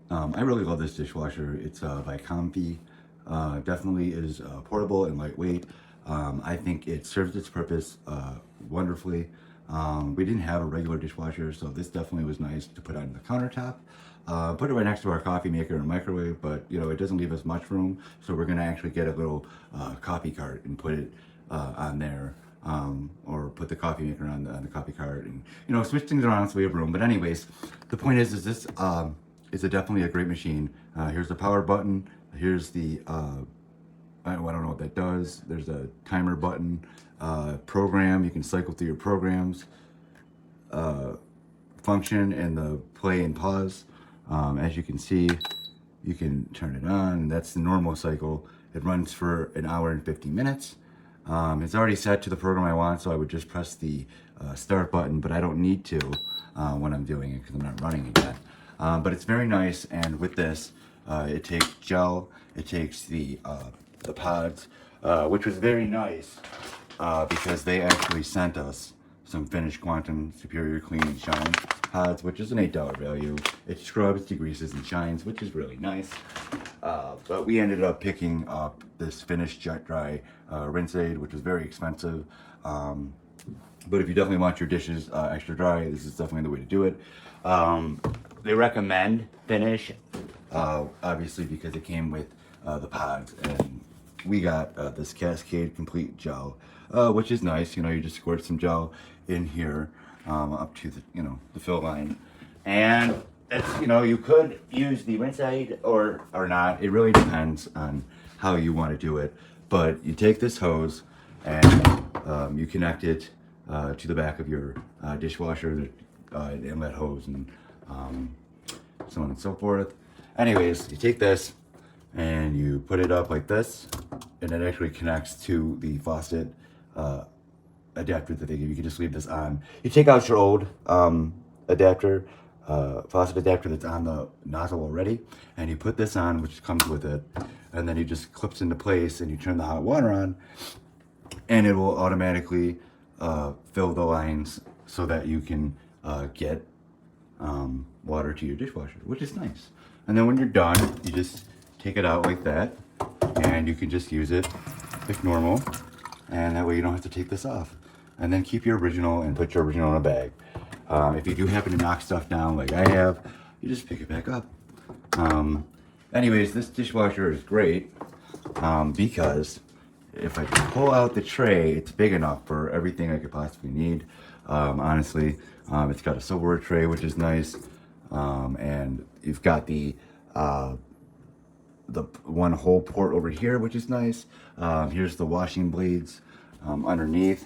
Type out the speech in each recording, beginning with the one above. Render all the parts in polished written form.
I really love this dishwasher. It's by COMFEE. Definitely is portable and lightweight. I think it serves its purpose wonderfully. We didn't have a regular dishwasher, so this definitely was nice to put on the countertop. Put it right next to our coffee maker and microwave, but you know, it doesn't leave us much room, so we're gonna actually get a little coffee cart and put it on there. Or put the coffee maker on the coffee cart, and you know, switch things around so we have room. But anyways, the point is this is definitely a great machine. Here's the power button. Here's the I don't know what that does. There's a timer button. Program. You can cycle through your programs. Function and the play and pause. As you can see, you can turn it on. That's the normal cycle. It runs for an hour and 50 minutes. It's already set to the program I want, so I would just press the start button, but I don't need to when I'm doing it because I'm not running it yet. But it's very nice, and with this, it takes gel, it takes the pods, which was very nice because they actually sent us some finished Quantum Superior Clean and Shine pods, which is an $8 value. It scrubs, degreases, and shines, which is really nice. But we ended up picking up this finished jet dry rinse aid, which was very expensive. But if you definitely want your dishes extra dry, this is definitely the way to do it. They recommend finish, obviously because it came with the pods, and we got this Cascade Complete Gel, which is nice. You know, you just squirt some gel in here up to the, you know, the fill line, and it's, you know, you could use the rinse aid or not. It really depends on how you want to do it. But you take this hose and you connect it to the back of your dishwasher, the inlet hose, and so on and so forth. Anyways, you take this and you put it up like this, and it actually connects to the faucet adapter that they give you. You can just leave this on. You take out your old adapter, faucet adapter that's on the nozzle already, and you put this on, which comes with it, and then it just clips into place, and you turn the hot water on, and it will automatically fill the lines so that you can get water to your dishwasher, which is nice. And then when you're done, you just take it out like that, and you can just use it like normal, and that way you don't have to take this off. And then keep your original and put your original in a bag. If you do happen to knock stuff down like I have, you just pick it back up. Anyways, this dishwasher is great because if I pull out the tray, it's big enough for everything I could possibly need. Honestly, it's got a silverware tray, which is nice, and you've got the one whole port over here, which is nice. Here's the washing blades underneath,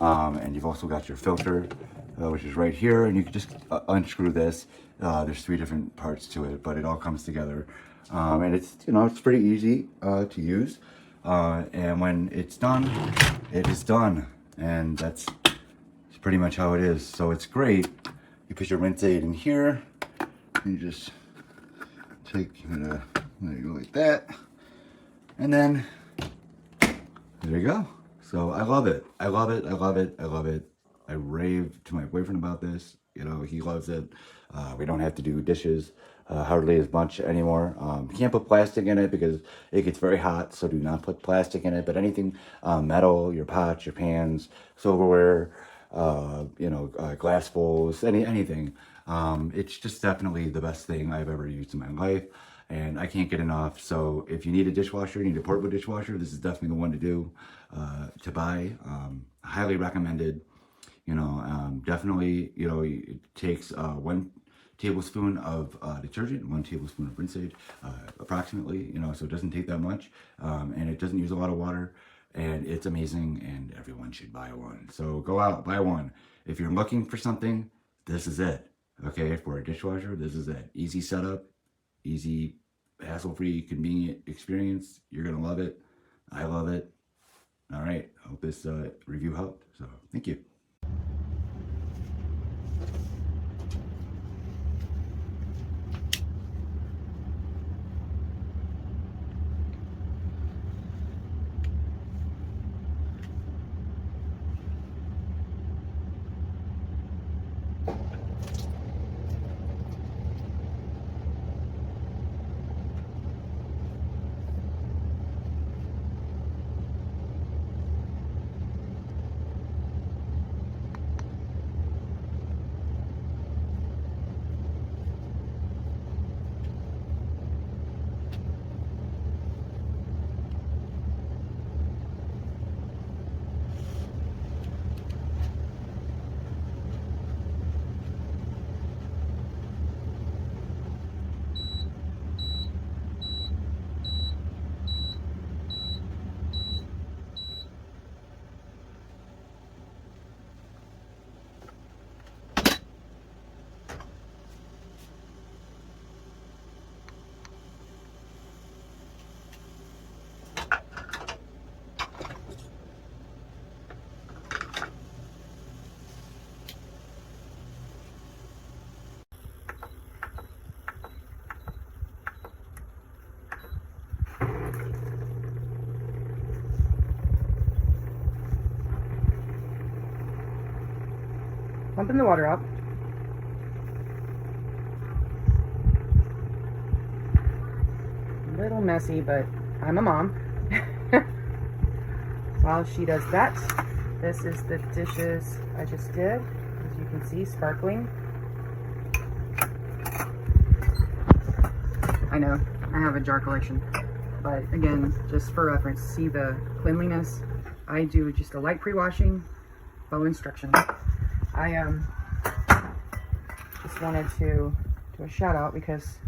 and you've also got your filter, which is right here, and you can just unscrew this. There's 3 different parts to it, but it all comes together, and it's, you know, it's pretty easy to use. And when it's done, it is done, and that's pretty much how it is. So it's great. You put your rinse aid in here, and you just take it, there you go, like that, and then there you go. So I love it. I love it. I love it. I love it. I rave to my boyfriend about this. You know, he loves it. We don't have to do dishes hardly as much anymore. You can't put plastic in it because it gets very hot, so do not put plastic in it. But anything metal, your pots, your pans, silverware, you know, glass bowls, anything. It's just definitely the best thing I've ever used in my life, and I can't get enough. So if you need a dishwasher, you need a portable dishwasher, this is definitely the one to do, to buy. Highly recommended. You know, definitely, you know, it takes 1 tablespoon of detergent, 1 tablespoon of rinse aid, approximately, you know, so it doesn't take that much, and it doesn't use a lot of water, and it's amazing, and everyone should buy one. So go out, buy one. If you're looking for something, this is it. Okay, for a dishwasher, this is it. Easy setup, easy, hassle-free, convenient experience. You're gonna love it. I love it. All right, I hope this review helped. So thank you. pumping the water up. A little messy, but I'm a mom. While she does that, this is the dishes I just did. As you can see, sparkling. I know, I have a jar collection. But again, just for reference, see the cleanliness. I do just a light pre-washing, follow instruction. I just wanted to do a shout out because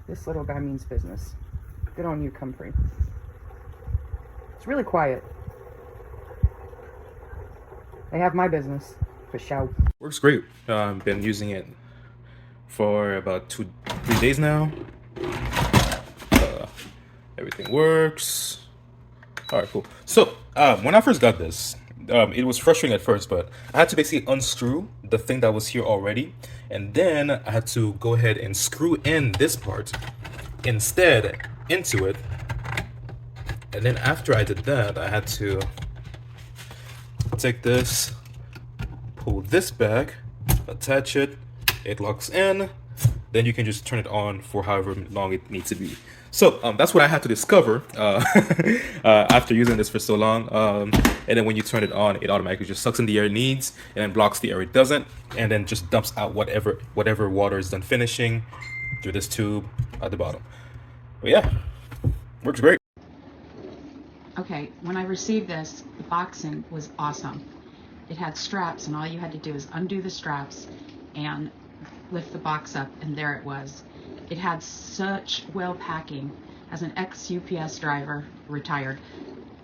this little guy means business. Good on you, COMFEE. It's really quiet. They have my business for show. Works great. Been using it for about 2-3 days now. Everything works. All right, cool. So when I first got this, it was frustrating at first, but I had to basically unscrew the thing that was here already, and then I had to go ahead and screw in this part instead into it. And then after I did that, I had to take this, pull this back, attach it, it locks in, then you can just turn it on for however long it needs to be. So that's what I had to discover after using this for so long. And then when you turn it on, it automatically just sucks in the air it needs and then blocks the air it doesn't, and then just dumps out whatever water is done finishing through this tube at the bottom. But yeah, works great. Okay, when I received this, the boxing was awesome. It had straps, and all you had to do is undo the straps and lift the box up, and there it was. It had such well packing. As an ex-UPS driver, retired,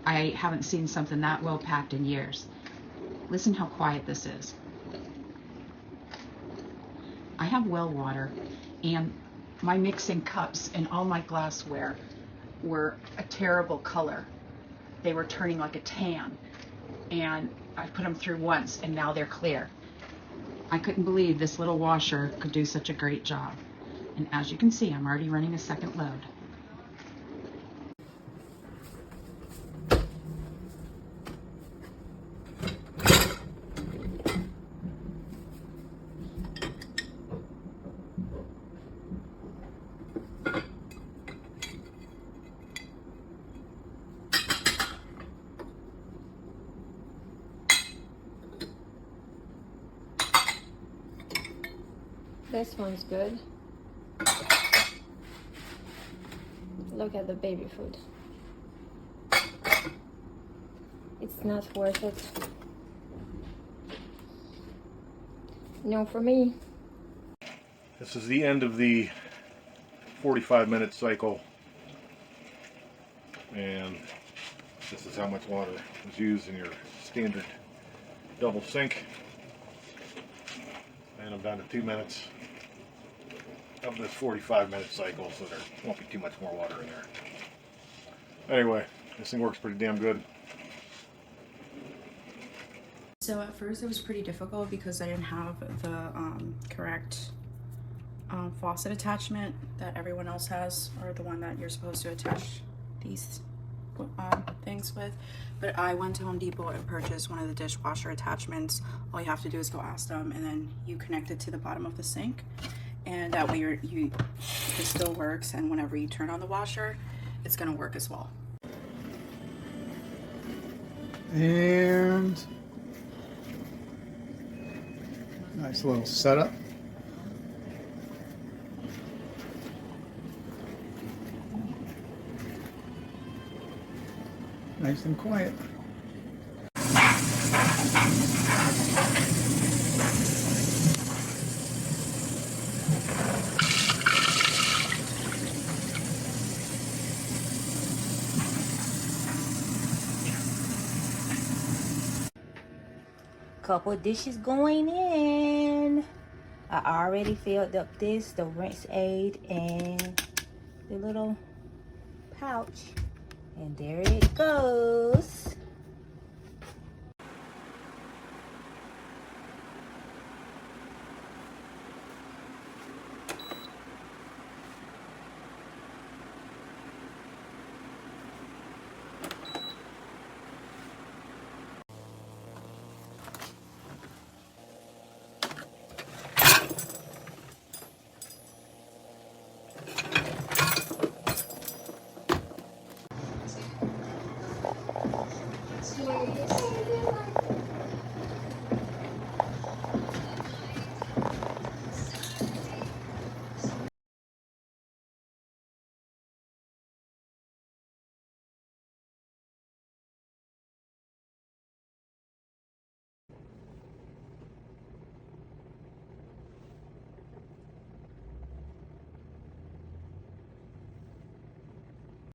I haven't seen something that well packed in years. Listen how quiet this is. I have well water, and my mixing cups and all my glassware were a terrible color. They were turning like a tan, and I put them through once, and now they're clear. I couldn't believe this little washer could do such a great job. And as you can see, I'm already running a second load. This one's good. Look at the baby food. It's not worth it. No for me. This is the end of the 45-minute cycle, and this is how much water is used in your standard double sink. And I'm down to 2 minutes of this 45-minute cycle, so there won't be too much more water in there. Anyway, this thing works pretty damn good. So at first it was pretty difficult because I didn't have the correct faucet attachment that everyone else has, or the one that you're supposed to attach these things with. But I went to Home Depot and purchased one of the dishwasher attachments. All you have to do is go ask them, and then you connect it to the bottom of the sink, and that way it still works, and whenever you turn on the washer, it's gonna work as well. And nice little setup. Nice and quiet. Couple dishes going in. I already filled up the rinse aid and the little pouch, and there it goes.